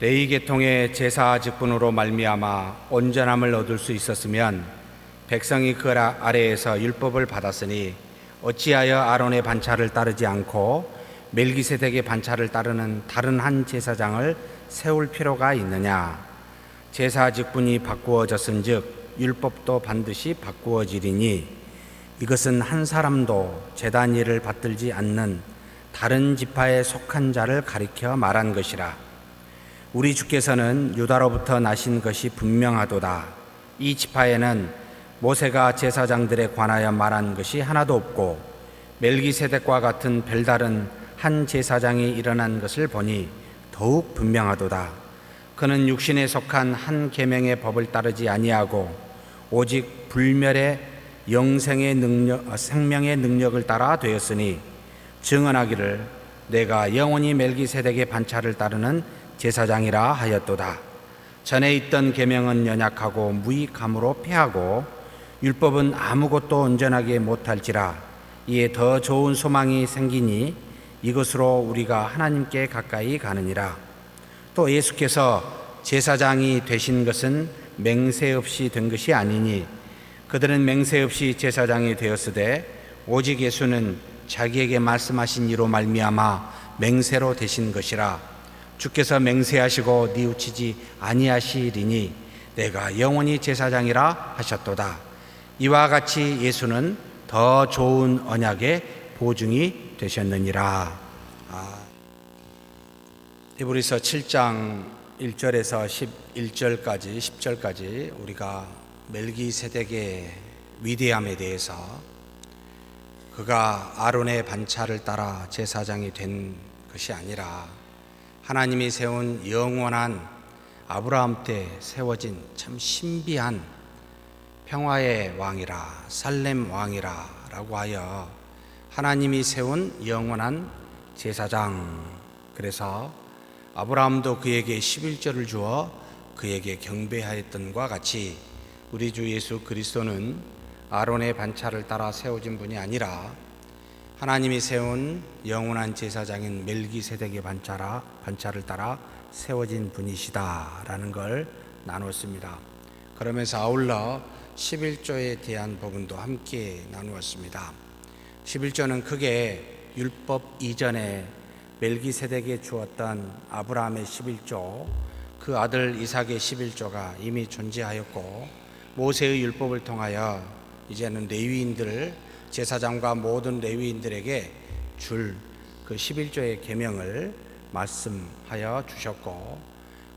레위 계통의 제사 직분으로 말미암아 온전함을 얻을 수 있었으면 백성이 그 아래에서 율법을 받았으니 어찌하여 아론의 반차를 따르지 않고 멜기세덱의 반차를 따르는 다른 한 제사장을 세울 필요가 있느냐? 제사 직분이 바꾸어졌은즉 율법도 반드시 바꾸어지리니 이것은 한 사람도 제단 일을 받들지 않는 다른 지파에 속한 자를 가리켜 말한 것이라. 우리 주께서는 유다로부터 나신 것이 분명하도다. 이 지파에는 모세가 제사장들에 관하여 말한 것이 하나도 없고 멜기세덱과 같은 별다른 한 제사장이 일어난 것을 보니 더욱 분명하도다. 그는 육신에 속한 한 계명의 법을 따르지 아니하고 오직 불멸의 영생의 생명의 능력을 따라 되었으니 증언하기를 내가 영원히 멜기세덱의 반차를 따르는 제사장이라 하였도다. 전에 있던 계명은 연약하고 무익함으로 패하고 율법은 아무것도 온전하게 못할지라. 이에 더 좋은 소망이 생기니 이것으로 우리가 하나님께 가까이 가느니라. 또 예수께서 제사장이 되신 것은 맹세 없이 된 것이 아니니 그들은 맹세 없이 제사장이 되었으되 오직 예수는 자기에게 말씀하신 이로 말미암아 맹세로 되신 것이라. 주께서 맹세하시고 뉘우치지 아니하시리니 내가 영원히 제사장이라 하셨도다. 이와 같이 예수는 더 좋은 언약의 보증이 되셨느니라. 히브리서 7장 1절에서 11절까지 10절까지 우리가 멜기세덱의 위대함에 대해서 그가 아론의 반차를 따라 제사장이 된 것이 아니라 하나님이 세운 영원한 아브라함 때 세워진 참 신비한 평화의 왕이라 살렘 왕이라 라고 하여 하나님이 세운 영원한 제사장. 그래서 아브라함도 그에게 11조를 주어 그에게 경배하였던 것과 같이 우리 주 예수 그리스도는 아론의 반차를 따라 세워진 분이 아니라 하나님이 세운 영원한 제사장인 멜기세덱의 반차를 따라 세워진 분이시다라는 걸 나누었습니다. 그러면서 아울러 11조에 대한 부분도 함께 나누었습니다. 11조는 크게 율법 이전에 멜기세덱에 주었던 아브라함의 11조, 그 아들 이삭의 11조가 이미 존재하였고 모세의 율법을 통하여 이제는 레위인들 제사장과 모든 레위인들에게 줄 그 11조의 계명을 말씀하여 주셨고,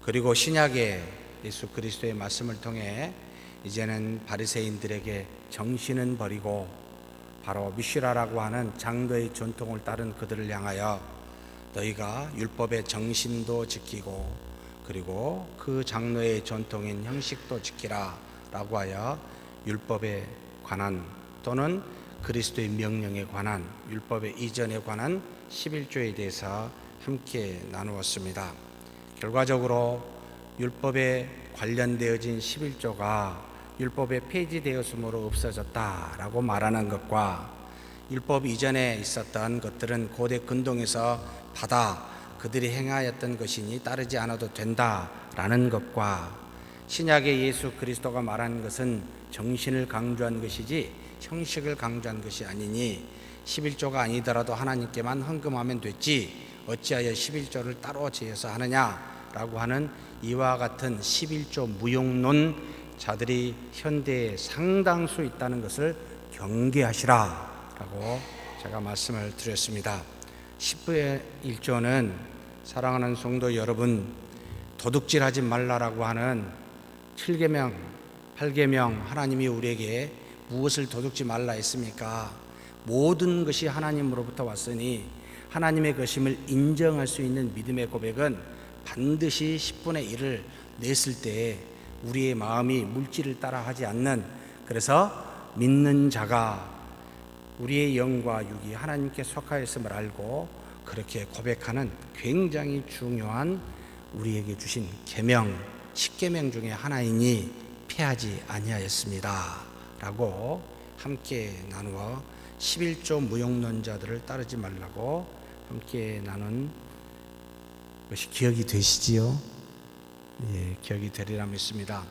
그리고 신약의 예수 그리스도의 말씀을 통해 이제는 바리새인들에게 정신은 버리고 바로 미슈라라고 하는 장로의 전통을 따른 그들을 향하여 너희가 율법의 정신도 지키고 그리고 그 장로의 전통인 형식도 지키라 라고 하여 율법에 관한 또는 그리스도의 명령에 관한 율법의 이전에 관한 11조에 대해서 함께 나누었습니다. 결과적으로 율법에 관련되어진 11조가 율법에 폐지되었으므로 없어졌다라고 말하는 것과 율법 이전에 있었던 것들은 고대 근동에서 받아 그들이 행하였던 것이니 따르지 않아도 된다라는 것과 신약의 예수 그리스도가 말한 것은 정신을 강조한 것이지 형식을 강조한 것이 아니니 11조가 아니더라도 하나님께만 헌금하면 됐지 어찌하여 11조를 따로 지어서 하느냐라고 하는 이와 같은 11조 무용론 자들이 현대에 상당수 있다는 것을 경계하시라라고 제가 말씀을 드렸습니다. 10부의 1조는 사랑하는 성도 여러분, 도둑질하지 말라라고 하는 7계명, 8계명 하나님이 우리에게 무엇을 도둑지 말라 했습니까? 모든 것이 하나님으로부터 왔으니 하나님의 것임을 인정할 수 있는 믿음의 고백은 반드시 10분의 1을 냈을 때 우리의 마음이 물질을 따라 하지 않는, 그래서 믿는 자가 우리의 영과 육이 하나님께 속하였음을 알고 그렇게 고백하는 굉장히 중요한 우리에게 주신 계명 10계명 중에 하나이니 패하지 아니하였습니다 라고 함께 나누어 11조 무용론자들을 따르지 말라고 함께 나눈 것이 기억이 되시지요? 기억이 되리라 믿습니다.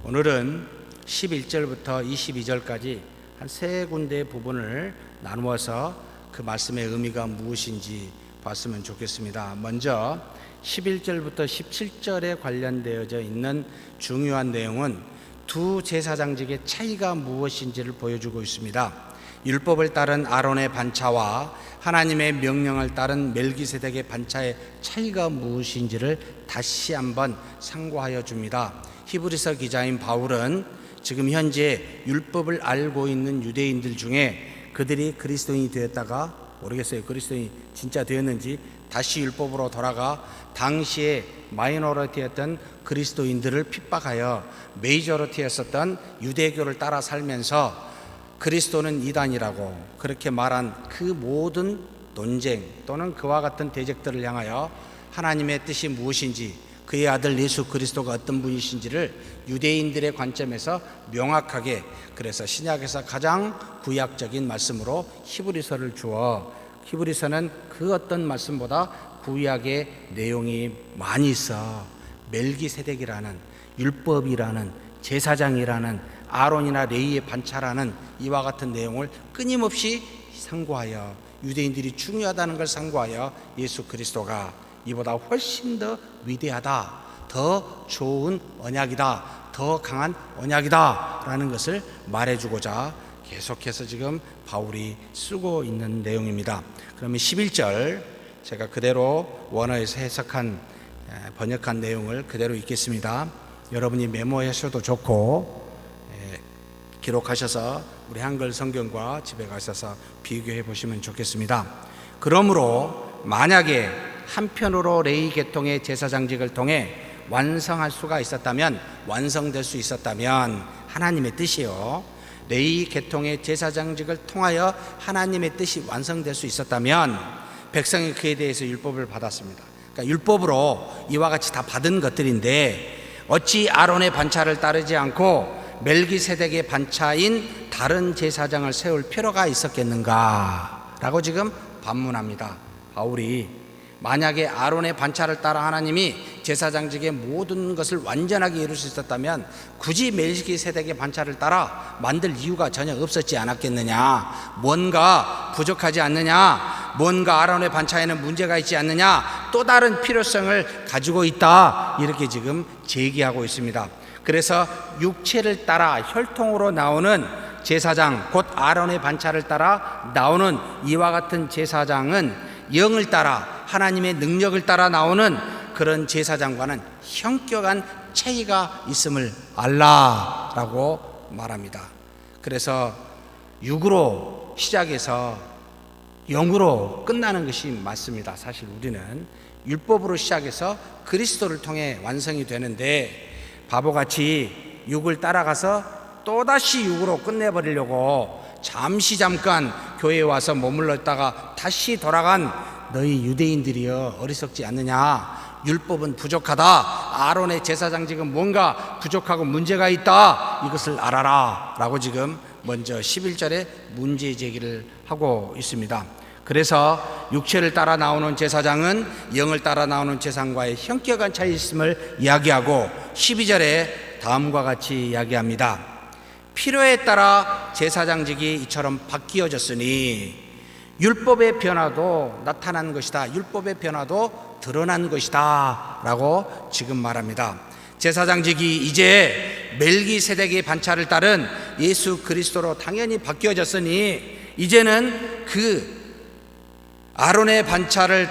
오늘은 11절부터 22절까지 한 세 군데 부분을 나누어서 그 말씀의 의미가 무엇인지 봤으면 좋겠습니다. 먼저 11절부터 17절에 관련되어져 있는 중요한 내용은 두 제사장직의 차이가 무엇인지를 보여주고 있습니다. 율법을 따른 아론의 반차와 하나님의 명령을 따른 멜기세덱의 반차의 차이가 무엇인지를 다시 한번 상고하여 줍니다. 히브리서 기자인 바울은 지금 현재 율법을 알고 있는 유대인들 중에 그들이 그리스도인이 되었다가, 모르겠어요, 그리스도인이 진짜 되었는지, 다시 율법으로 돌아가 당시에 마이너리티였던 그리스도인들을 핍박하여 메이저리티였었던 유대교를 따라 살면서 그리스도는 이단이라고 그렇게 말한 그 모든 논쟁 또는 그와 같은 대적들을 향하여 하나님의 뜻이 무엇인지, 그의 아들 예수 그리스도가 어떤 분이신지를 유대인들의 관점에서 명확하게, 그래서 신약에서 가장 구약적인 말씀으로 히브리서를 주어, 히브리서는 그 어떤 말씀보다 구약의 내용이 많이 있어 멜기세덱이라는, 율법이라는, 제사장이라는, 아론이나 레위의 반차라는 이와 같은 내용을 끊임없이 상고하여, 유대인들이 중요하다는 걸 상고하여 예수 그리스도가 이보다 훨씬 더 위대하다, 더 좋은 언약이다, 더 강한 언약이다 라는 것을 말해주고자 계속해서 지금 바울이 쓰고 있는 내용입니다. 그러면 11절 제가 그대로 원어에서 해석한, 번역한 내용을 그대로 읽겠습니다. 여러분이 메모하셔도 좋고 기록하셔서 우리 한글 성경과 집에 가셔서 비교해 보시면 좋겠습니다. 그러므로 만약에 한편으로 레위 계통의 제사장직을 통해 완성할 수가 있었다면, 완성될 수 있었다면, 하나님의 뜻이요, 레위 계통의 제사장직을 통하여 하나님의 뜻이 완성될 수 있었다면 백성이 그에 대해서 율법을 받았습니다. 그러니까 율법으로 이와 같이 다 받은 것들인데 어찌 아론의 반차를 따르지 않고 멜기세덱의 반차인 다른 제사장을 세울 필요가 있었겠는가 라고 지금 반문합니다. 바울이 만약에 아론의 반차를 따라 하나님이 제사장직의 모든 것을 완전하게 이룰 수 있었다면 굳이 멜기세덱의 반차를 따라 만들 이유가 전혀 없었지 않았겠느냐, 뭔가 부족하지 않느냐, 뭔가 아론의 반차에는 문제가 있지 않느냐, 또 다른 필요성을 가지고 있다, 이렇게 지금 제기하고 있습니다. 그래서 육체를 따라 혈통으로 나오는 제사장, 곧 아론의 반차를 따라 나오는 이와 같은 제사장은 영을 따라, 하나님의 능력을 따라 나오는 그런 제사장과는 현격한 차이가 있음을 알라라고 말합니다. 그래서 육으로 시작해서 영으로 끝나는 것이 맞습니다. 사실 우리는 율법으로 시작해서 그리스도를 통해 완성이 되는데, 바보같이 육을 따라가서 또다시 육으로 끝내버리려고 잠깐 교회에 와서 머물렀다가 다시 돌아간 너희 유대인들이여 어리석지 않느냐, 율법은 부족하다, 아론의 제사장직은 뭔가 부족하고 문제가 있다, 이것을 알아라 라고 지금 먼저 11절에 문제 제기를 하고 있습니다. 그래서 육체를 따라 나오는 제사장은 영을 따라 나오는 제사장과의 현격한 차이 있음을 이야기하고 12절에 다음과 같이 이야기합니다. 필요에 따라 제사장직이 이처럼 바뀌어졌으니 율법의 변화도 나타난 것이다, 율법의 변화도 드러난 것이다 라고 지금 말합니다. 제사장직이 이제 멜기세덱의 반차를 따른 예수 그리스도로 당연히 바뀌어졌으니 이제는 그 아론의 반차를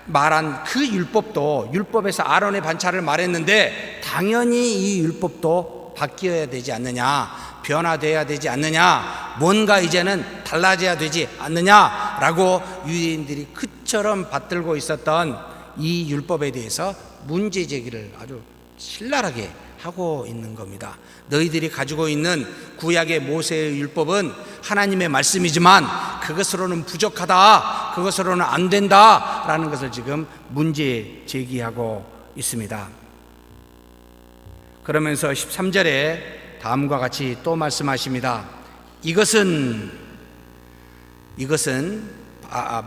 말한 그 율법도, 율법에서 아론의 반차를 말했는데 당연히 이 율법도 바뀌어야 되지 않느냐, 변화되어야 되지 않느냐, 뭔가 이제는 달라져야 되지 않느냐라고 유대인들이 그처럼 받들고 있었던 이 율법에 대해서 문제 제기를 아주 신랄하게 하고 있는 겁니다. 너희들이 가지고 있는 구약의 모세의 율법은 하나님의 말씀이지만 그것으로는 부족하다, 그것으로는 안 된다라는 것을 지금 문제 제기하고 있습니다. 그러면서 13절에 다음과 같이 또 말씀하십니다. 이것은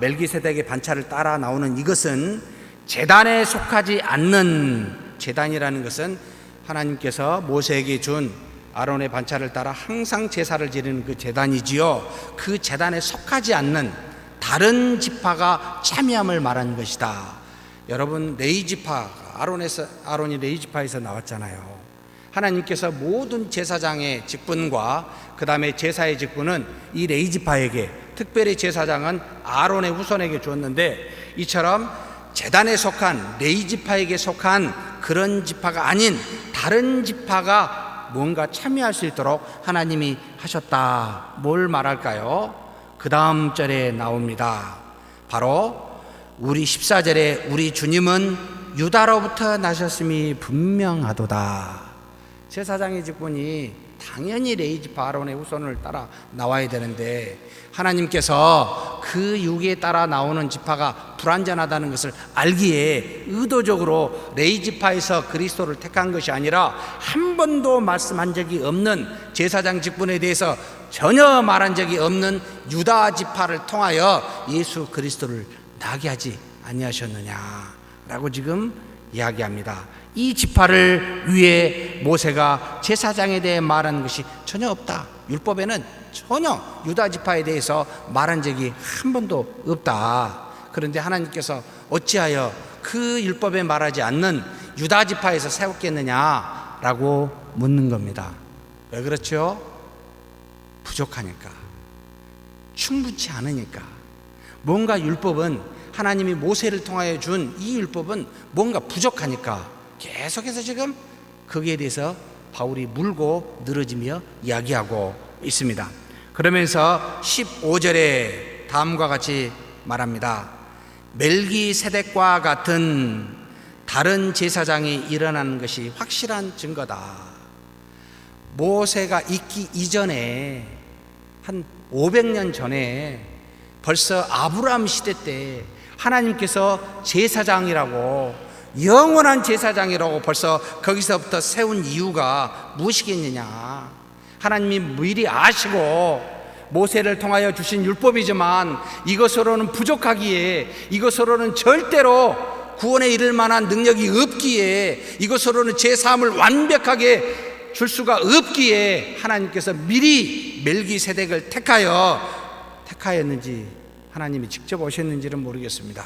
멜기세덱의 반차를 따라 나오는 이것은 제단에 속하지 않는 제단이라는 것은 하나님께서 모세에게 준 아론의 반차를 따라 항상 제사를 지르는 그 제단이지요. 그 제단에 속하지 않는 다른 지파가 참여함을 말하는 것이다. 여러분, 레위지파, 아론이 레위지파에서 나왔잖아요. 하나님께서 모든 제사장의 직분과 그 다음에 제사의 직분은 이 레위지파에게, 특별히 제사장은 아론의 후손에게 주었는데, 이처럼 제단에 속한 레위지파에게 속한 그런 지파가 아닌 다른 지파가 뭔가 참여할 수 있도록 하나님이 하셨다. 뭘 말할까요? 그 다음 절에 나옵니다. 바로 우리 14절에 우리 주님은 유다로부터 나셨음이 분명하도다. 제사장의 직분이 당연히 레위지파 아론의 후손을 따라 나와야 되는데, 하나님께서 그 육에 따라 나오는 지파가 불완전하다는 것을 알기에 의도적으로 레위지파에서 그리스도를 택한 것이 아니라 한 번도 말씀한 적이 없는, 제사장 직분에 대해서 전혀 말한 적이 없는 유다 지파를 통하여 예수 그리스도를 나게 하지 아니하셨느냐라고 지금 이야기합니다. 이 지파를 위해 모세가 제사장에 대해 말한 것이 전혀 없다. 율법에는 전혀 유다 지파에 대해서 말한 적이 한 번도 없다. 그런데 하나님께서 어찌하여 그 율법에 말하지 않는 유다 지파에서 세웠겠느냐라고 묻는 겁니다. 왜 그렇죠? 부족하니까, 충분치 않으니까. 뭔가 율법은, 하나님이 모세를 통하여 준 이 율법은 뭔가 부족하니까 계속해서 지금 거기에 대해서 바울이 물고 늘어지며 이야기하고 있습니다. 그러면서 15절에 다음과 같이 말합니다. 멜기세덱과 같은 다른 제사장이 일어나는 것이 확실한 증거다. 모세가 있기 이전에 한 500년 전에 벌써 아브라함 시대 때 하나님께서 제사장이라고, 영원한 제사장이라고 벌써 거기서부터 세운 이유가 무엇이겠느냐. 하나님이 미리 아시고 모세를 통하여 주신 율법이지만 이것으로는 부족하기에, 이것으로는 절대로 구원에 이를 만한 능력이 없기에, 이것으로는 제사함을 완벽하게 줄 수가 없기에 하나님께서 미리 멜기세덱을 택하였는지 하나님이 직접 오셨는지는 모르겠습니다.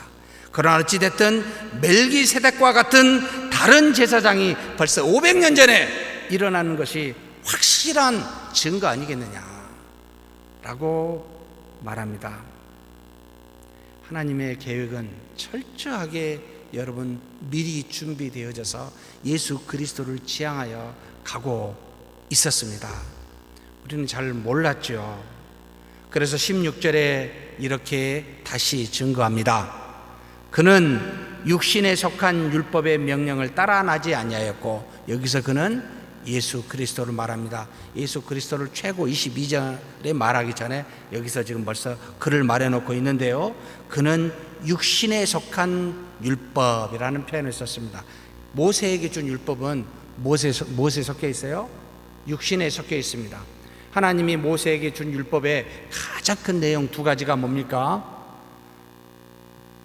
그러나 어찌됐든 멜기세덱과 같은 다른 제사장이 벌써 500년 전에 일어나는 것이 확실한 증거 아니겠느냐라고 말합니다. 하나님의 계획은 철저하게 여러분 미리 준비되어져서 예수 그리스도를 지향하여 가고 있었습니다. 우리는 잘 몰랐죠. 그래서 16절에 이렇게 다시 증거합니다. 그는 육신에 속한 율법의 명령을 따라 나지 아니하였고, 여기서 그는 예수 그리스도를 말합니다. 예수 그리스도를 최고 22절에 말하기 전에 여기서 지금 벌써 그를 말해놓고 있는데요, 그는 육신에 속한 율법이라는 표현을 썼습니다. 모세에게 준 율법은 무엇에 섞여 있어요? 육신에 섞여 있습니다. 하나님이 모세에게 준 율법의 가장 큰 내용 두 가지가 뭡니까?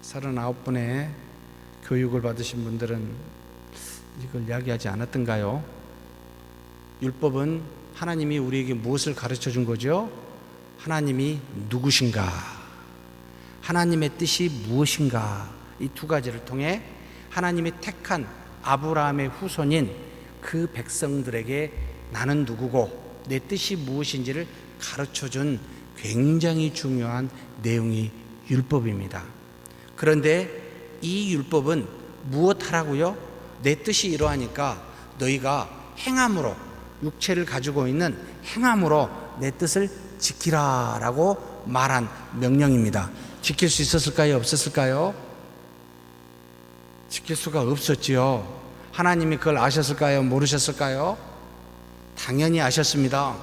39분의 교육을 받으신 분들은 이걸 이야기하지 않았던가요? 율법은 하나님이 우리에게 무엇을 가르쳐 준 거죠? 하나님이 누구신가? 하나님의 뜻이 무엇인가? 이 두 가지를 통해 하나님이 택한 아브라함의 후손인 그 백성들에게 나는 누구고 내 뜻이 무엇인지를 가르쳐준 굉장히 중요한 내용이 율법입니다. 그런데 이 율법은 무엇하라고요? 내 뜻이 이러하니까 너희가 행함으로, 육체를 가지고 있는 행함으로 내 뜻을 지키라라고 말한 명령입니다. 지킬 수 있었을까요? 없었을까요? 지킬 수가 없었지요. 하나님이 그걸 아셨을까요? 모르셨을까요? 당연히 아셨습니다.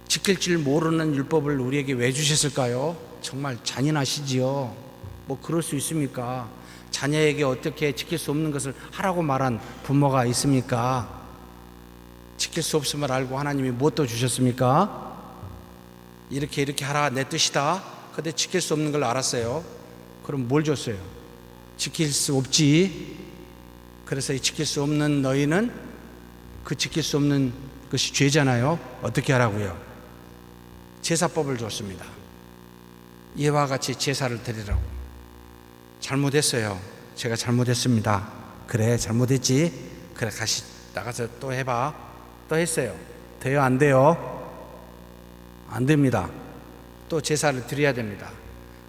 지킬 줄 모르는 율법을 우리에게 왜 주셨을까요? 정말 잔인하시지요. 뭐 그럴 수 있습니까? 자녀에게 어떻게 지킬 수 없는 것을 하라고 말한 부모가 있습니까? 지킬 수 없음을 알고 하나님이 무엇도 주셨습니까? 이렇게 하라, 내 뜻이다. 근데 지킬 수 없는 걸 알았어요. 그럼 뭘 줬어요? 지킬 수 없지. 그래서 이 지킬 수 없는 너희는, 그 지킬 수 없는 것이 죄잖아요. 어떻게 하라고요? 제사법을 줬습니다. 이와 같이 제사를 드리라고. 잘못했어요. 제가 잘못했습니다. 그래, 잘못했지. 그래, 다시 나가서 또 해봐. 또 했어요. 돼요, 안 돼요? 안 됩니다. 또 제사를 드려야 됩니다.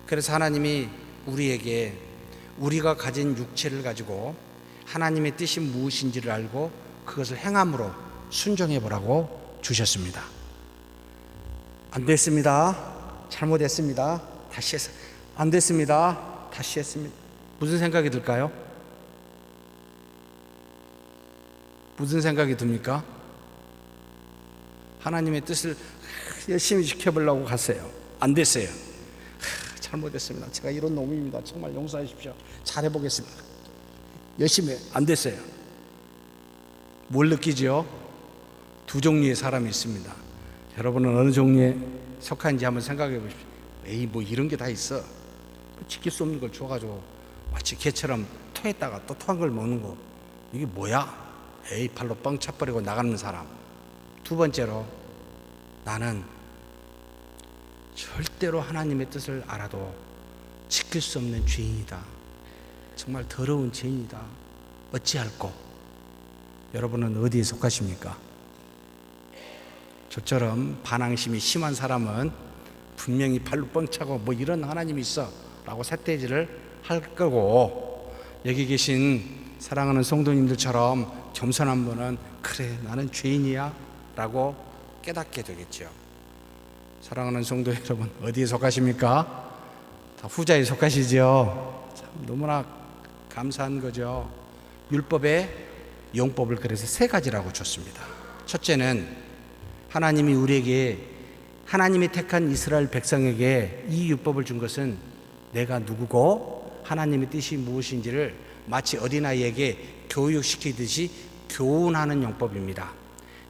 그래서 하나님이 우리에게 우리가 가진 육체를 가지고 하나님의 뜻이 무엇인지를 알고 그것을 행함으로 순종해 보라고 주셨습니다. 안 됐습니다. 잘못했습니다. 다시 해서 안 됐습니다. 다시 했습니다. 무슨 생각이 들까요? 무슨 생각이 듭니까? 하나님의 뜻을 열심히 지켜보려고 갔어요. 안 됐어요. 잘못했습니다. 제가 이런 놈입니다. 정말 용서해 주십시오. 잘해보겠습니다. 열심히 안 됐어요. 뭘 느끼죠? 두 종류의 사람이 있습니다. 여러분은 어느 종류에 속한지 한번 생각해 보십시오. 에이, 뭐 이런 게 다 있어. 지킬 수 없는 걸 줘가지고 마치 개처럼 토했다가 또 토한 걸 먹는 거, 이게 뭐야? 에이, 팔로 뻥 차버리고 나가는 사람. 두 번째로, 나는 절대로 하나님의 뜻을 알아도 지킬 수 없는 죄인이다. 정말 더러운 죄인이다. 어찌할꼬? 여러분은 어디에 속하십니까? 저처럼 반항심이 심한 사람은 분명히 발로 뻥차고 뭐 이런 하나님이 있어 라고 삿대질을 할 거고, 여기 계신 사랑하는 성도님들처럼 겸손한 분은 그래, 나는 죄인이야 라고 깨닫게 되겠죠. 사랑하는 성도 여러분, 어디에 속하십니까? 다 후자에 속하시죠. 참 너무나 감사한 거죠. 율법의 용법을 그래서 세 가지라고 줬습니다. 첫째는, 하나님이 우리에게, 하나님이 택한 이스라엘 백성에게 이 율법을 준 것은 내가 누구고 하나님의 뜻이 무엇인지를 마치 어린아이에게 교육시키듯이 교훈하는 용법입니다.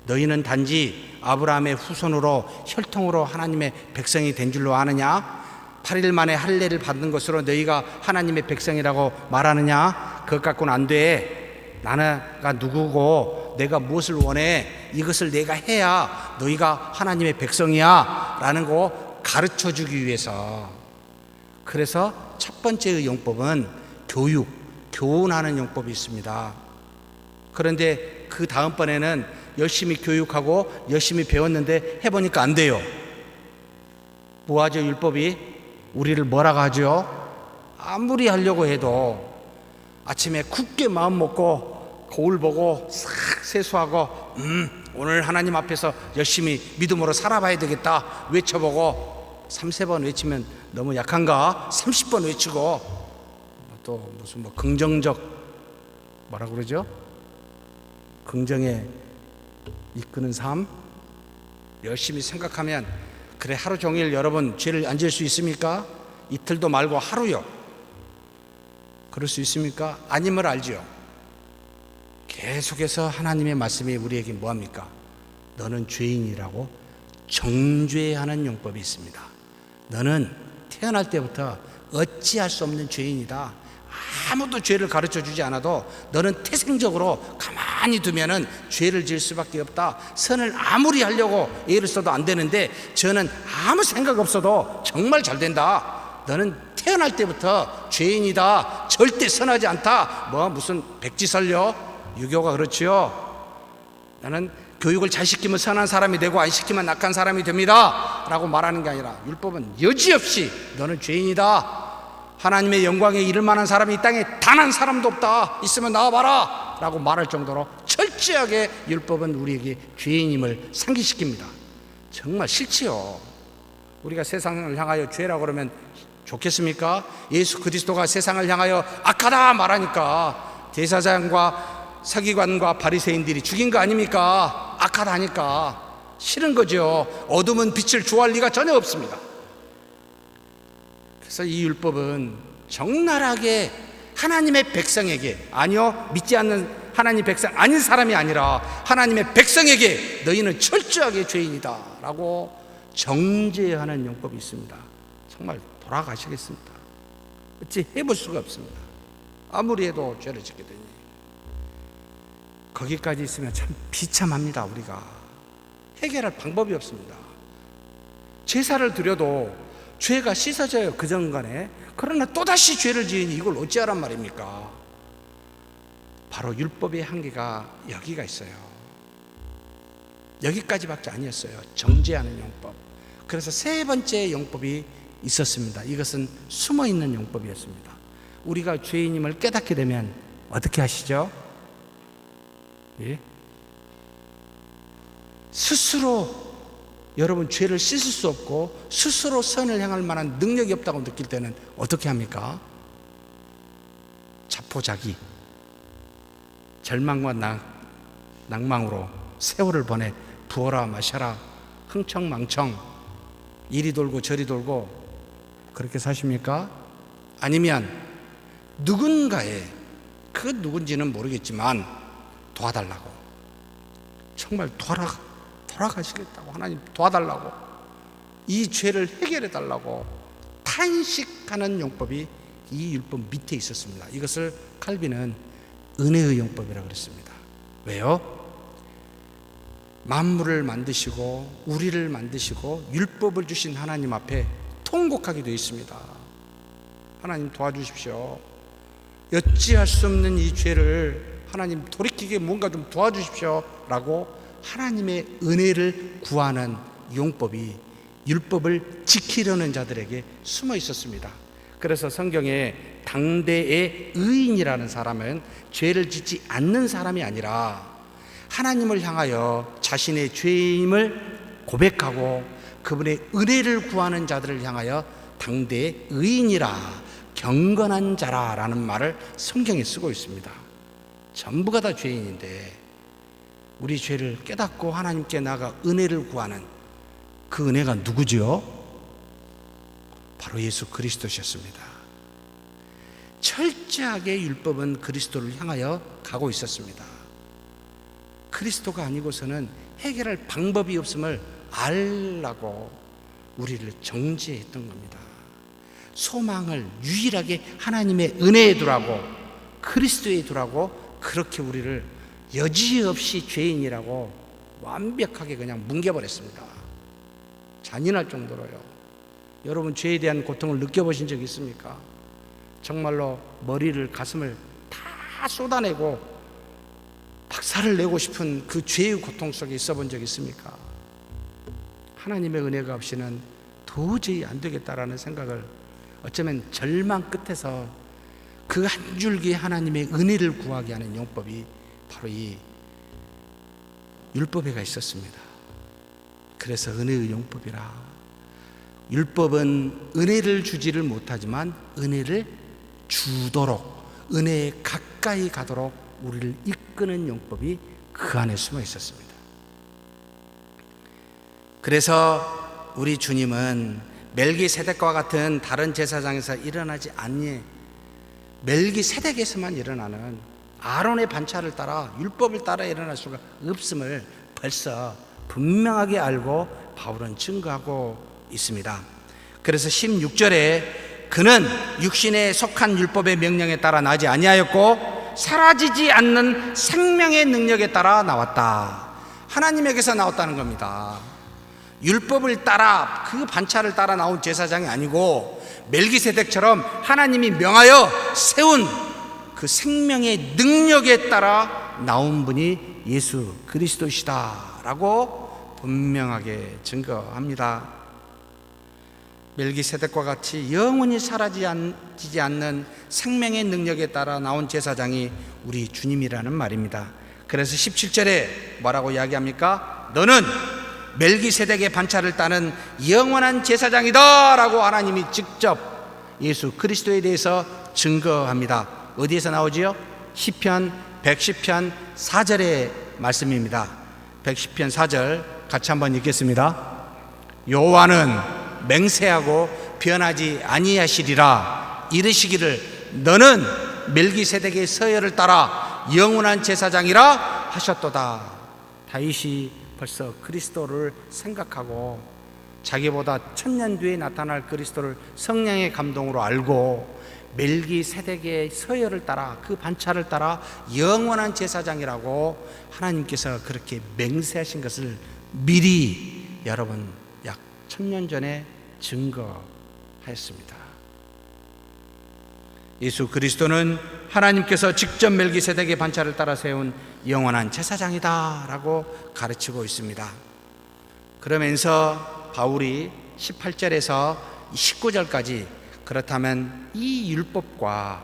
너희는 단지 아브라함의 후손으로 혈통으로 하나님의 백성이 된 줄로 아느냐? 8일 만에 할례를 받는 것으로 너희가 하나님의 백성이라고 말하느냐? 그것 갖고는 안 돼. 나가 누구고 내가 무엇을 원해, 이것을 내가 해야 너희가 하나님의 백성이야 라는 거 가르쳐 주기 위해서. 그래서 첫 번째의 용법은 교육, 교훈하는 용법이 있습니다. 그런데 그 다음번에는 열심히 교육하고 열심히 배웠는데 해보니까 안 돼요. 뭐하죠? 율법이 우리를 뭐라고 하죠? 아무리 하려고 해도 아침에 굳게 마음 먹고 거울 보고 싹 세수하고 오늘 하나님 앞에서 열심히 믿음으로 살아봐야 되겠다 외쳐보고 3-4번 외치면 너무 약한가? 30번 외치고 또 무슨 뭐 긍정적 뭐라고 그러죠? 긍정에 이끄는 삶 열심히 생각하면, 그래 하루 종일 여러분 죄를 안 지을 수 있습니까? 이틀도 말고 하루요. 그럴 수 있습니까? 아님을 알지요. 계속해서 하나님의 말씀이 우리에게 뭐합니까? 너는 죄인이라고 정죄하는 용법이 있습니다. 너는 태어날 때부터 어찌할 수 없는 죄인이다. 아무도 죄를 가르쳐 주지 않아도 너는 태생적으로 가만히 두면은 죄를 지을 수밖에 없다. 선을 아무리 하려고 애를 써도 안 되는데 저는 아무 생각 없어도 정말 잘 된다. 너는 태어날 때부터 죄인이다. 절대 선하지 않다. 뭐 무슨 백지설려? 유교가 그렇지요. 나는 교육을 잘 시키면 선한 사람이 되고 안 시키면 악한 사람이 됩니다 라고 말하는 게 아니라, 율법은 여지없이 너는 죄인이다. 하나님의 영광에 이를 만한 사람이 이 땅에 단 한 사람도 없다. 있으면 나와봐라 라고 말할 정도로 철저하게 율법은 우리에게 죄인임을 상기시킵니다. 정말 싫지요. 우리가 세상을 향하여 죄라고 그러면 좋겠습니까? 예수 그리스도가 세상을 향하여 악하다 말하니까 대사장과 서기관과 바리새인들이 죽인 거 아닙니까? 악하다 하니까 싫은 거죠. 어둠은 빛을 좋아할 리가 전혀 없습니다. 그래서 이 율법은 적나라하게 하나님의 백성에게, 아니요 믿지 않는 하나님 백성 아닌 사람이 아니라 하나님의 백성에게 너희는 철저하게 죄인이다 라고 정죄하는 용법이 있습니다. 정말 돌아가시겠습니다. 어찌 해볼 수가 없습니다. 아무리 해도 죄를 짓게 되니. 거기까지 있으면 참 비참합니다. 우리가 해결할 방법이 없습니다. 제사를 드려도 죄가 씻어져요, 그 전간에. 그러나 또다시 죄를 지으니 이걸 어찌하란 말입니까? 바로 율법의 한계가 여기가 있어요. 여기까지밖에 아니었어요. 정죄하는 용법. 그래서 세 번째 용법이 있었습니다. 이것은 숨어있는 용법이었습니다. 우리가 죄인임을 깨닫게 되면 어떻게 하시죠? 예? 스스로 여러분 죄를 씻을 수 없고 스스로 선을 향할 만한 능력이 없다고 느낄 때는 어떻게 합니까? 자포자기, 절망과 낭망으로 세월을 보내 부어라 마셔라 흥청망청 이리 돌고 저리 돌고 그렇게 사십니까? 아니면 누군가의, 그 누군지는 모르겠지만 도와달라고, 정말 돌아가시겠다고, 하나님 도와달라고, 이 죄를 해결해 달라고 탄식하는 용법이 이 율법 밑에 있었습니다. 이것을 칼빈은 은혜의 용법이라고 그랬습니다. 왜요? 만물을 만드시고 우리를 만드시고 율법을 주신 하나님 앞에 통곡하게 되어 있습니다. 하나님 도와주십시오. 어찌할 수 없는 이 죄를 하나님 돌이키게 뭔가 좀 도와주십시오 라고 하나님의 은혜를 구하는 용법이 율법을 지키려는 자들에게 숨어 있었습니다. 그래서 성경에 당대의 의인이라는 사람은 죄를 짓지 않는 사람이 아니라 하나님을 향하여 자신의 죄임을 고백하고 그분의 은혜를 구하는 자들을 향하여 당대의 의인이라, 경건한 자라 라는 말을 성경에 쓰고 있습니다. 전부가 다 죄인인데 우리 죄를 깨닫고 하나님께 나가 은혜를 구하는 그 은혜가 누구죠? 바로 예수 그리스도셨습니다. 철저하게 율법은 그리스도를 향하여 가고 있었습니다. 그리스도가 아니고서는 해결할 방법이 없음을 알라고 우리를 정죄했던 겁니다. 소망을 유일하게 하나님의 은혜에 두라고, 그리스도에 두라고 그렇게 우리를 여지없이 죄인이라고 완벽하게 그냥 뭉개버렸습니다. 잔인할 정도로요. 여러분 죄에 대한 고통을 느껴보신 적 있습니까? 정말로 머리를, 가슴을 다 쏟아내고 박살을 내고 싶은 그 죄의 고통 속에 있어 본 적 있습니까? 하나님의 은혜가 없이는 도저히 안 되겠다라는 생각을, 어쩌면 절망 끝에서 그 한 줄기 하나님의 은혜를 구하게 하는 용법이 바로 이 율법에가 있었습니다. 그래서 은혜의 용법이라. 율법은 은혜를 주지를 못하지만 은혜를 주도록, 은혜에 가까이 가도록 우리를 이끄는 용법이 그 안에 숨어 있었습니다. 그래서 우리 주님은 멜기세덱과 같은 다른 제사장에서 일어나지 않니, 멜기세덱에서만 일어나는 아론의 반차를 따라 율법을 따라 일어날 수가 없음을 벌써 분명하게 알고 바울은 증거하고 있습니다. 그래서 16절에 그는 육신에 속한 율법의 명령에 따라 나지 아니하였고 사라지지 않는 생명의 능력에 따라 나왔다. 하나님에게서 나왔다는 겁니다. 율법을 따라, 그 반차를 따라 나온 제사장이 아니고 멜기세덱처럼 하나님이 명하여 세운 그 생명의 능력에 따라 나온 분이 예수 그리스도시다 라고 분명하게 증거합니다. 멜기세덱과 같이 영원히 사라지지 않는 생명의 능력에 따라 나온 제사장이 우리 주님이라는 말입니다. 그래서 17절에 뭐라고 이야기합니까? 너는 멜기세덱의 반차를 따는 영원한 제사장이다 라고 하나님이 직접 예수 그리스도에 대해서 증거합니다. 어디에서 나오지요? 시편 110편 4절의 말씀입니다. 110편 4절 같이 한번 읽겠습니다. 여호와는 맹세하고 변하지 아니하시리라. 이르시기를 너는 멜기세덱의 서열을 따라 영원한 제사장이라 하셨도다. 다윗이 벌써 그리스도를 생각하고 자기보다 1000년 뒤에 나타날 그리스도를 성령의 감동으로 알고 멜기세덱의 서열을 따라 그 반차를 따라 영원한 제사장이라고 하나님께서 그렇게 맹세하신 것을 미리 여러분 약 1000년 전에 증거하였습니다. 예수 그리스도는 하나님께서 직접 멜기세덱의 반차를 따라 세운 영원한 제사장이다 라고 가르치고 있습니다. 그러면서 바울이 18절에서 19절까지 그렇다면 이 율법과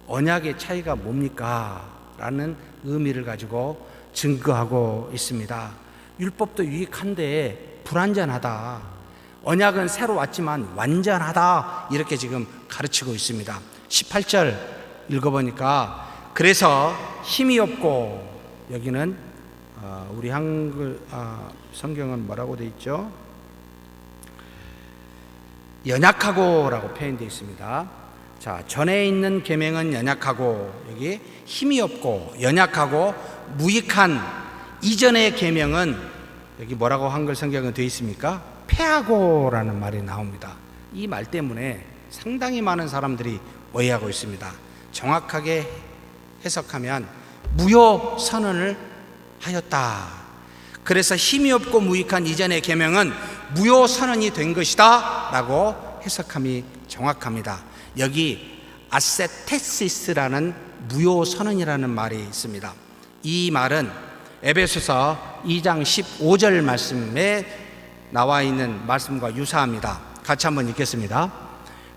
언약의 차이가 뭡니까? 라는 의미를 가지고 증거하고 있습니다. 율법도 유익한데 불완전하다. 언약은 새로 왔지만 완전하다. 이렇게 지금 가르치고 있습니다. 18절 읽어보니까 그래서 힘이 없고, 여기는 우리 한글 성경은 뭐라고 되어 있죠? 연약하고라고 표현되어 있습니다. 자, 전에 있는 계명은 연약하고, 여기 힘이 없고 연약하고 무익한 이전의 계명은 여기 뭐라고 한글 성경은 되어 있습니까? 패하고라는 말이 나옵니다. 이 말 때문에 상당히 많은 사람들이 오해하고 있습니다. 정확하게 해석하면 무효 선언을 하였다. 그래서 힘이 없고 무익한 이전의 계명은 무효 선언이 된 것이다 라고 해석함이 정확합니다. 여기 아세테시스라는 무효 선언이라는 말이 있습니다. 이 말은 에베소서 2장 15절 말씀에 나와 있는 말씀과 유사합니다. 같이 한번 읽겠습니다.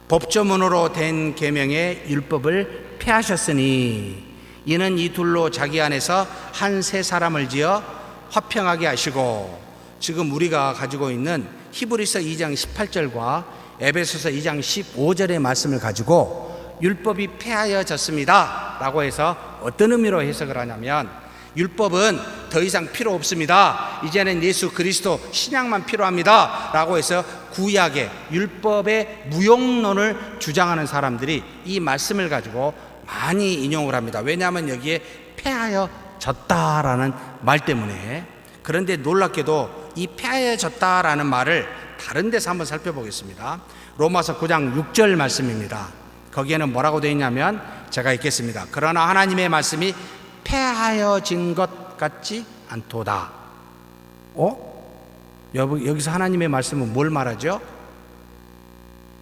법조문으로 된 계명의 율법을 폐하셨으니 이는 이 둘로 자기 안에서 한 새 사람을 지어 화평하게 하시고, 지금 우리가 가지고 있는 히브리서 2장 18절과 에베소서 2장 15절의 말씀을 가지고 율법이 폐하여졌습니다 라고 해서 어떤 의미로 해석을 하냐면, 율법은 더 이상 필요 없습니다, 이제는 예수 그리스도 신약만 필요합니다 라고 해서 구약의 율법의 무용론을 주장하는 사람들이 이 말씀을 가지고 많이 인용을 합니다. 왜냐하면 여기에 폐하여졌다라는 말 때문에. 그런데 놀랍게도 이 폐하여졌다라는 말을 다른 데서 한번 살펴보겠습니다. 로마서 9장 6절 말씀입니다. 거기에는 뭐라고 되어 있냐면, 제가 읽겠습니다. 그러나 하나님의 말씀이 폐하여진 것 같지 않도다. 여기서 하나님의 말씀은 뭘 말하죠?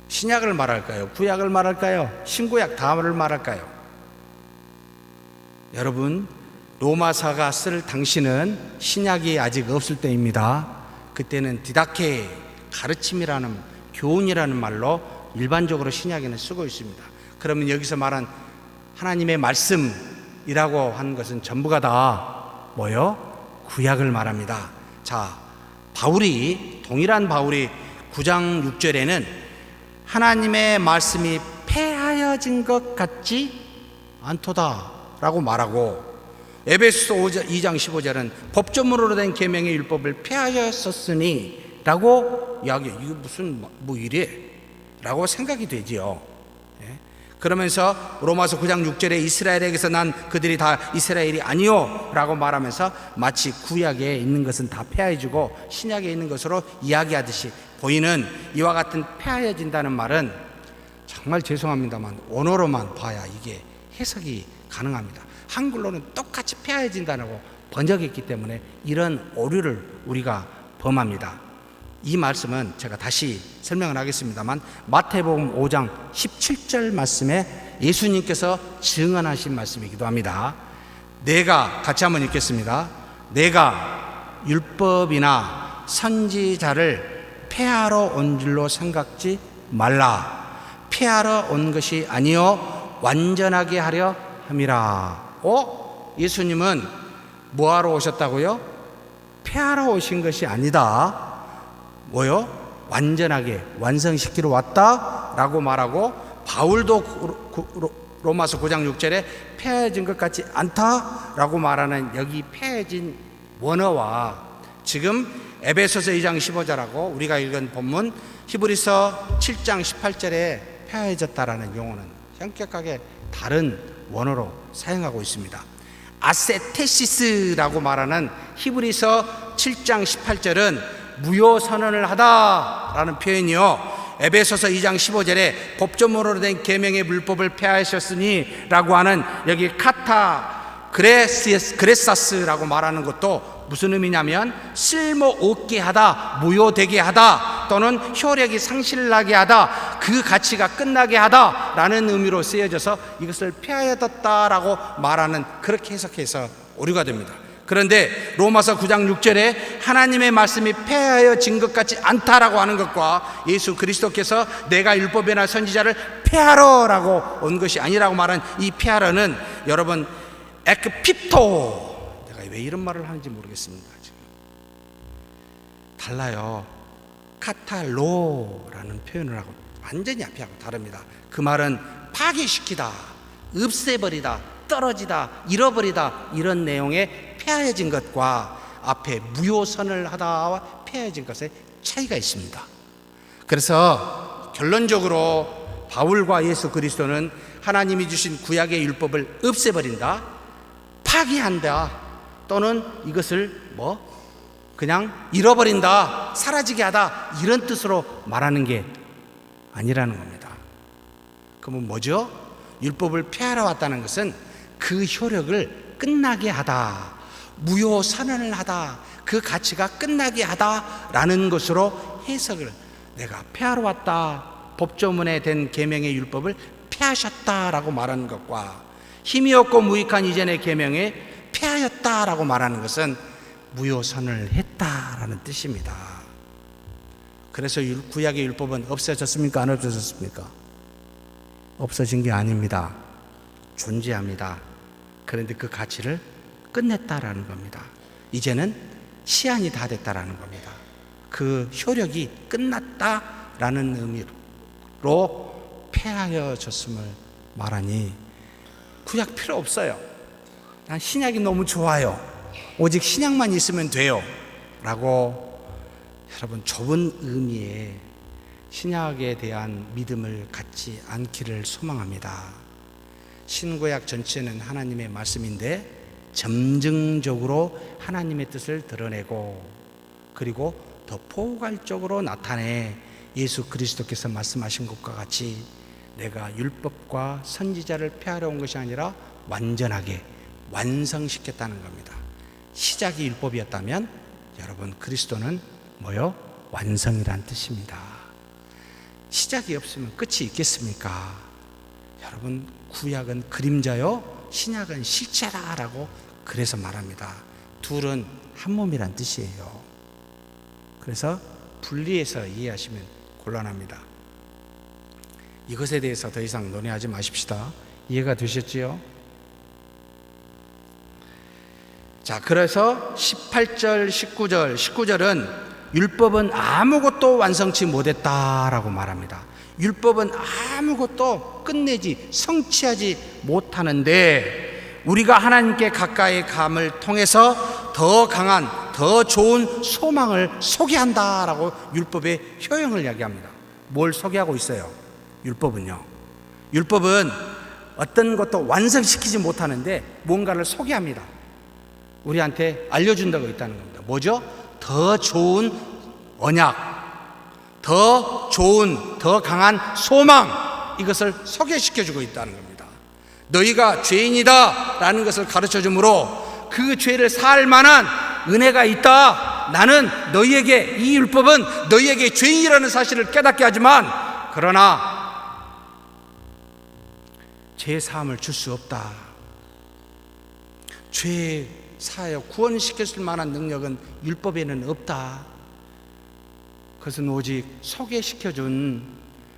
신약을 말할까요? 구약을 말할까요? 신구약 다를 말할까요? 여러분, 로마서가 쓸 당시는 신약이 아직 없을 때입니다. 그때는 디다케, 가르침이라는, 교훈이라는 말로 일반적으로 신약에는 쓰고 있습니다. 그러면 여기서 말한 하나님의 말씀이라고 하는 것은 전부가 다 뭐요? 구약을 말합니다. 자, 동일한 바울이 9장 6절에는 하나님의 말씀이 폐하여진 것 같지 않도다 라고 말하고, 에베소서 2장 15절은 법조문으로 된 계명의 율법을 폐하였었으니 라고 이야기. 이거 무슨 뭐 이래? 라고 생각이 되지요. 그러면서 로마서 9장 6절에 이스라엘에게서 난 그들이 다 이스라엘이 아니요 라고 말하면서 마치 구약에 있는 것은 다 폐하여지고 신약에 있는 것으로 이야기하듯이 보이는 이와 같은 폐하여진다는 말은, 정말 죄송합니다만 원어로만 봐야 이게 해석이 가능합니다. 한글로는 똑같이 폐하여진다고 번역했기 때문에 이런 오류를 우리가 범합니다. 이 말씀은 제가 다시 설명을 하겠습니다만, 마태복음 5장 17절 말씀에 예수님께서 증언하신 말씀이기도 합니다. 내가, 같이 한번 읽겠습니다. 내가 율법이나 선지자를 폐하러 온 줄로 생각지 말라. 폐하러 온 것이 아니요 완전하게 하려 함이라. 예수님은 뭐하러 오셨다고요? 폐하러 오신 것이 아니다. 뭐요? 완전하게 완성시키러 왔다라고 말하고, 바울도 로마서 9장 6절에 폐하여진 것 같지 않다라고 말하는 여기 폐하여진 원어와 지금 에베소서 2장 15절하고 우리가 읽은 본문 히브리서 7장 18절에 폐하여졌다라는 용어는 현격하게 다른 원어로 사용하고 있습니다. 아세테시스라고 말하는 히브리서 7장 18절은 무효 선언을 하다라는 표현이요, 에베소서 2장 15절에 법조문으로 된 계명의 물법을 폐하셨으니 라고 하는 여기 카타 그레사스라고 말하는 것도 무슨 의미냐면 쓸모없게 하다, 무효되게 하다, 또는 효력이 상실나게 하다, 그 가치가 끝나게 하다 라는 의미로 쓰여져서 이것을 폐하였다라고 말하는, 그렇게 해석해서 오류가 됩니다. 그런데 로마서 9장 6절에 하나님의 말씀이 폐하여진 것 같지 않다라고 하는 것과 예수 그리스도께서 내가 율법이나 선지자를 폐하러라고 온 것이 아니라고 말한 이 폐하러는 여러분 에크핍토, 왜 이런 말을 하는지 모르겠습니다. 지금 달라요. 카탈로라는 표현을 하고 완전히 앞이하고 다릅니다. 그 말은 파괴시키다, 없애버리다, 떨어지다, 잃어버리다, 이런 내용의 폐하여진 것과 앞에 무효선을 하다와 폐하여진 것의 차이가 있습니다. 그래서 결론적으로 바울과 예수 그리스도는 하나님이 주신 구약의 율법을 없애버린다, 파괴한다, 또는 이것을 그냥 잃어버린다, 사라지게 하다, 이런 뜻으로 말하는 게 아니라는 겁니다. 그러면 뭐죠? 율법을 폐하러 왔다는 것은 그 효력을 끝나게 하다, 무효 선언을 하다, 그 가치가 끝나게 하다라는 것으로 해석을, 내가 폐하러 왔다, 법조문에 된 계명의 율법을 폐하셨다라고 말하는 것과 힘이 없고 무익한 이전의 계명에 폐하였다라고 말하는 것은 무효선을 했다라는 뜻입니다. 그래서 구약의 율법은 없어졌습니까? 안 없어졌습니까? 없어진 게 아닙니다. 존재합니다. 그런데 그 가치를 끝냈다라는 겁니다. 이제는 시한이 다 됐다라는 겁니다. 그 효력이 끝났다라는 의미로 폐하여졌음을 말하니 구약 필요 없어요. 난 신약이 너무 좋아요. 오직 신약만 있으면 돼요. 라고 여러분 좁은 의미의 신약에 대한 믿음을 갖지 않기를 소망합니다. 신구약 전체는 하나님의 말씀인데 점증적으로 하나님의 뜻을 드러내고, 그리고 더 포괄적으로 나타내 예수 그리스도께서 말씀하신 것과 같이 내가 율법과 선지자를 폐하러 온 것이 아니라 완전하게 완성시켰다는 겁니다. 시작이 율법이었다면 여러분 그리스도는 뭐요? 완성이란 뜻입니다. 시작이 없으면 끝이 있겠습니까? 여러분 구약은 그림자요, 신약은 실체라라고 그래서 말합니다. 둘은 한 몸이란 뜻이에요. 그래서 분리해서 이해하시면 곤란합니다. 이것에 대해서 더 이상 논의하지 마십시다. 이해가 되셨지요? 자, 그래서 18절, 19절은 율법은 아무것도 완성치 못했다라고 말합니다. 율법은 아무것도 끝내지, 성취하지 못하는데 우리가 하나님께 가까이 감을 통해서 더 강한, 더 좋은 소망을 소개한다라고 율법의 효용을 이야기합니다. 뭘 소개하고 있어요? 율법은요, 율법은 어떤 것도 완성시키지 못하는데 뭔가를 소개합니다. 우리한테 알려준다고 있다는 겁니다. 뭐죠? 더 좋은 언약, 더 좋은, 더 강한 소망, 이것을 소개시켜주고 있다는 겁니다. 너희가 죄인이다 라는 것을 가르쳐주므로 그 죄를 살 만한 은혜가 있다. 나는 너희에게, 이 율법은 너희에게 죄인이라는 사실을 깨닫게 하지만, 그러나 죄 사함을 줄 수 없다. 죄 사하여 구원시켰을 만한 능력은 율법에는 없다. 그것은 오직 소개시켜준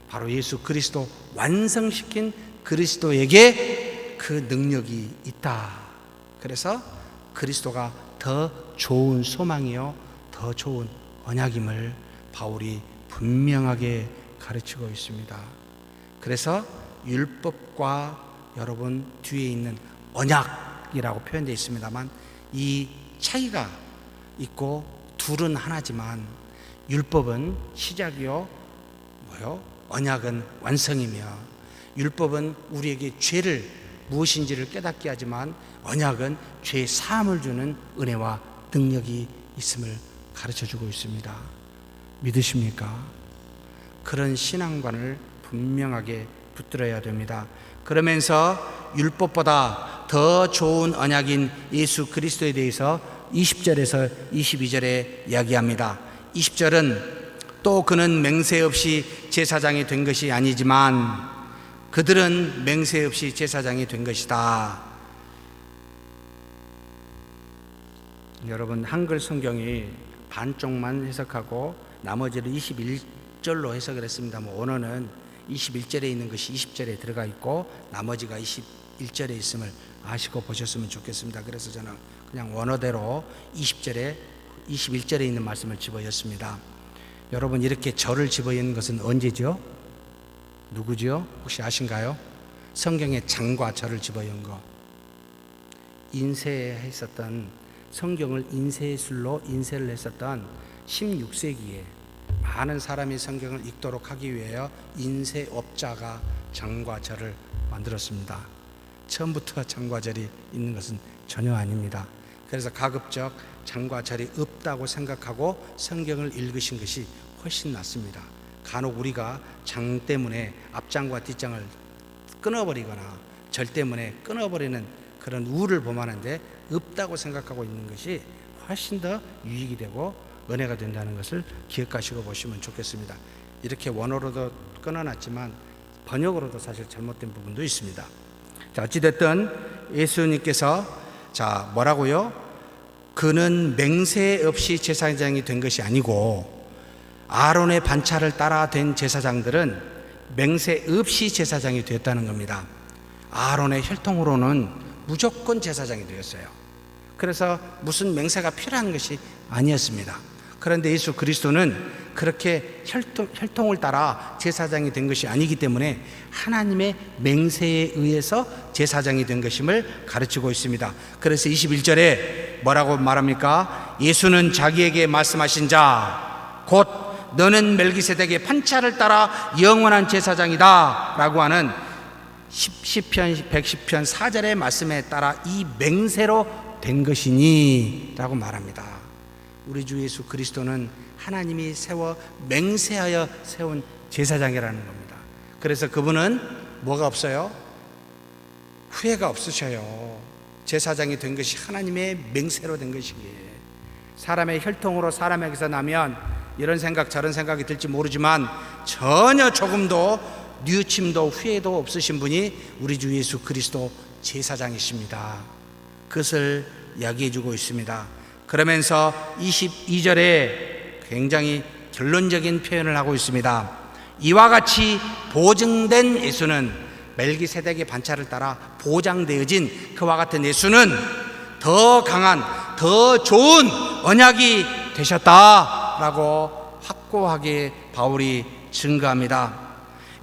바로 예수 그리스도, 완성시킨 그리스도에게 그 능력이 있다. 그래서 그리스도가 더 좋은 소망이요, 더 좋은 언약임을 바울이 분명하게 가르치고 있습니다. 그래서 율법과 여러분 뒤에 있는 언약이라고 표현되어 있습니다만 이 차이가 있고 둘은 하나지만 율법은 시작이요, 언약은 완성이며, 율법은 우리에게 죄를 무엇인지를 깨닫게 하지만 언약은 죄 사함을 주는 은혜와 능력이 있음을 가르쳐주고 있습니다. 믿으십니까? 그런 신앙관을 분명하게 붙들어야 됩니다. 그러면서 율법보다 더 좋은 언약인 예수 그리스도에 대해서 20절에서 22절에 이야기합니다. 20절은 또 그는 맹세 없이 제사장이 된 것이 아니지만 그들은 맹세 없이 제사장이 된 것이다. 여러분, 한글 성경이 반쪽만 해석하고 나머지를 21절로 해석을 했습니다. 원어는 21절에 있는 것이 20절에 들어가 있고 나머지가 21절에 있음을 아시고 보셨으면 좋겠습니다. 그래서 저는 그냥 원어대로 20절에 21절에 있는 말씀을 집어였습니다. 여러분, 이렇게 절을 집어연 것은 언제죠? 누구죠? 혹시 아신가요? 성경에 장과 절을 집어연 거. 인쇄했었던, 성경을 인쇄술로 인쇄를 했었던 16세기에 많은 사람이 성경을 읽도록 하기 위하여 인쇄업자가 장과 절을 만들었습니다. 처음부터 장과 절이 있는 것은 전혀 아닙니다. 그래서 가급적 장과 절이 없다고 생각하고 성경을 읽으신 것이 훨씬 낫습니다. 간혹 우리가 장 때문에 앞장과 뒷장을 끊어버리거나 절 때문에 끊어버리는 그런 우를 범하는데 없다고 생각하고 있는 것이 훨씬 더 유익이 되고 은혜가 된다는 것을 기억하시고 보시면 좋겠습니다. 이렇게 원어로도 끊어놨지만 번역으로도 사실 잘못된 부분도 있습니다. 자, 어찌됐든 예수님께서 뭐라고요? 그는 맹세 없이 제사장이 된 것이 아니고 아론의 반차를 따라 된 제사장들은 맹세 없이 제사장이 되었다는 겁니다. 아론의 혈통으로는 무조건 제사장이 되었어요. 그래서 무슨 맹세가 필요한 것이 아니었습니다. 그런데 예수 그리스도는 그렇게 혈통을 따라 제사장이 된 것이 아니기 때문에 하나님의 맹세에 의해서 제사장이 된 것임을 가르치고 있습니다. 그래서 21절에 뭐라고 말합니까? 예수는 자기에게 말씀하신 자, 곧 너는 멜기세덱의 판차를 따라 영원한 제사장이다 라고 하는 시편 110편 4절의 말씀에 따라 이 맹세로 된 것이니 라고 말합니다. 우리 주 예수 그리스도는 하나님이 세워 맹세하여 세운 제사장이라는 겁니다. 그래서 그분은 뭐가 없어요? 후회가 없으셔요. 제사장이 된 것이 하나님의 맹세로 된 것이기에 사람의 혈통으로 사람에게서 나면 이런 생각 저런 생각이 들지 모르지만 전혀 조금도 뉘우침도 후회도 없으신 분이 우리 주 예수 그리스도 제사장이십니다. 그것을 이야기해 주고 있습니다. 그러면서 22절에 굉장히 결론적인 표현을 하고 있습니다. 이와 같이 보증된 예수는 멜기세덱의 반차를 따라 보장되어진 그와 같은 예수는 더 강한 더 좋은 언약이 되셨다라고 확고하게 바울이 증거합니다.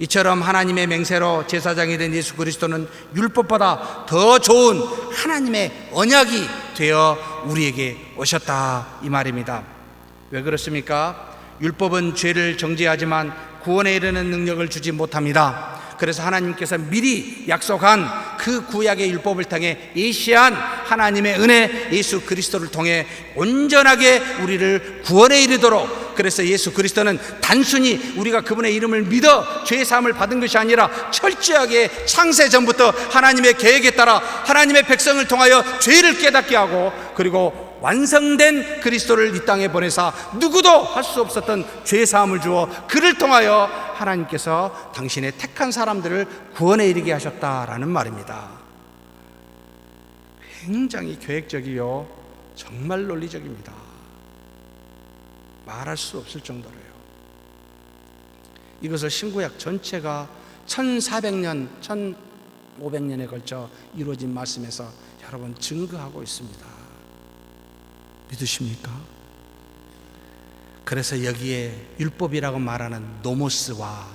이처럼 하나님의 맹세로 제사장이 된 예수 그리스도는 율법보다 더 좋은 하나님의 언약이 되어 우리에게 오셨다 이 말입니다. 왜 그렇습니까? 율법은 죄를 정죄하지만 구원에 이르는 능력을 주지 못합니다. 그래서 하나님께서 미리 약속한 그 구약의 율법을 통해 예시한 하나님의 은혜 예수 그리스도를 통해 온전하게 우리를 구원에 이르도록, 그래서 예수 그리스도는 단순히 우리가 그분의 이름을 믿어 죄 사함을 받은 것이 아니라 철저하게 창세 전부터 하나님의 계획에 따라 하나님의 백성을 통하여 죄를 깨닫게 하고 그리고 완성된 그리스도를 이 땅에 보내사 누구도 할 수 없었던 죄 사함을 주어 그를 통하여 하나님께서 당신의 택한 사람들을 구원에 이르게 하셨다라는 말입니다. 굉장히 계획적이요 정말 논리적입니다. 말할 수 없을 정도로요. 이것을 신구약 전체가 1400년 1500년에 걸쳐 이루어진 말씀에서 여러분 증거하고 있습니다. 믿으십니까? 그래서 여기에 율법이라고 말하는 노모스와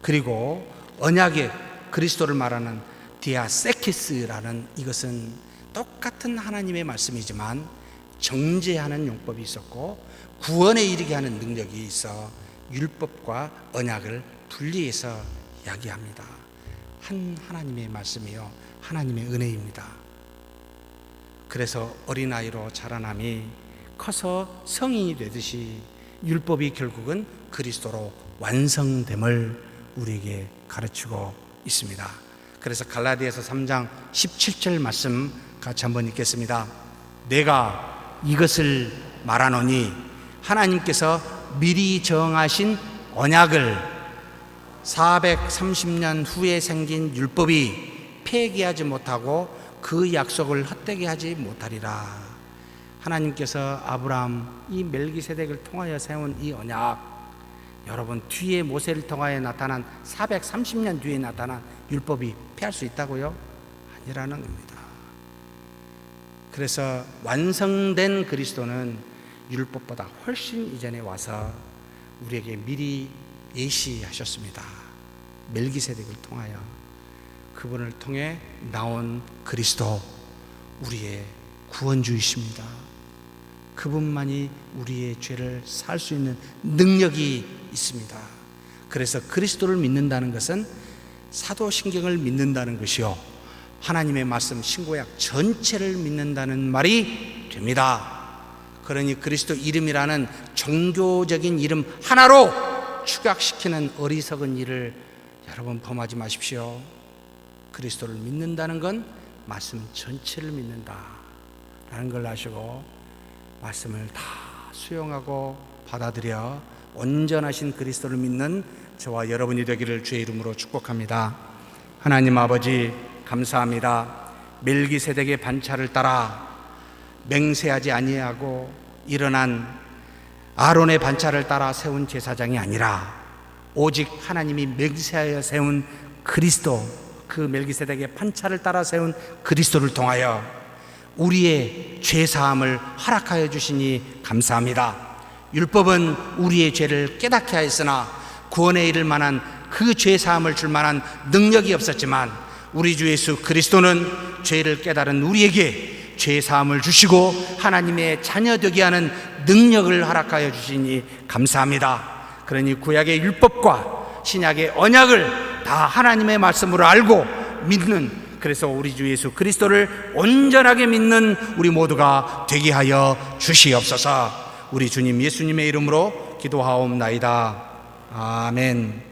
그리고 언약의 그리스도를 말하는 디아세키스라는 이것은 똑같은 하나님의 말씀이지만 정죄하는 용법이 있었고 구원에 이르게 하는 능력이 있어 율법과 언약을 분리해서 이야기합니다. 한 하나님의 말씀이요 하나님의 은혜입니다. 그래서 어린아이로 자라남이 커서 성인이 되듯이 율법이 결국은 그리스도로 완성됨을 우리에게 가르치고 있습니다. 그래서 갈라디아서 3장 17절 말씀 같이 한번 읽겠습니다. 내가 이것을 말하노니 하나님께서 미리 정하신 언약을 430년 후에 생긴 율법이 폐기하지 못하고 그 약속을 헛되게 하지 못하리라. 하나님께서 아브라함 이 멜기세덱을 통하여 세운 이 언약, 여러분 뒤에 모세를 통하여 나타난 430년 뒤에 나타난 율법이 폐할 수 있다고요? 아니라는 겁니다. 그래서 완성된 그리스도는 율법보다 훨씬 이전에 와서 우리에게 미리 예시하셨습니다. 멜기세덱을 통하여, 그분을 통해 나온 그리스도, 우리의 구원주이십니다. 그분만이 우리의 죄를 살 수 있는 능력이 있습니다. 그래서 그리스도를 믿는다는 것은 사도신경을 믿는다는 것이요, 하나님의 말씀 신구약 전체를 믿는다는 말이 됩니다. 그러니 그리스도 이름이라는 종교적인 이름 하나로 축약시키는 어리석은 일을 여러분 범하지 마십시오. 그리스도를 믿는다는 건 말씀 전체를 믿는다라는 걸 아시고 말씀을 다 수용하고 받아들여 온전하신 그리스도를 믿는 저와 여러분이 되기를 주의 이름으로 축복합니다. 하나님 아버지 감사합니다. 멜기세덱의 반차를 따라 맹세하지 아니하고 일어난 아론의 반차를 따라 세운 제사장이 아니라 오직 하나님이 맹세하여 세운 그리스도, 그 멜기세덱의 반차를 따라 세운 그리스도를 통하여 우리의 죄사함을 허락하여 주시니 감사합니다. 율법은 우리의 죄를 깨닫게 하였으나 구원에 이를 만한 그 죄사함을 줄 만한 능력이 없었지만 우리 주 예수 그리스도는 죄를 깨달은 우리에게 죄사함을 주시고 하나님의 자녀 되게 하는 능력을 허락하여 주시니 감사합니다. 그러니 구약의 율법과 신약의 언약을 다 하나님의 말씀으로 알고 믿는, 그래서 우리 주 예수 그리스도를 온전하게 믿는 우리 모두가 되게 하여 주시옵소서. 우리 주님 예수님의 이름으로 기도하옵나이다. 아멘.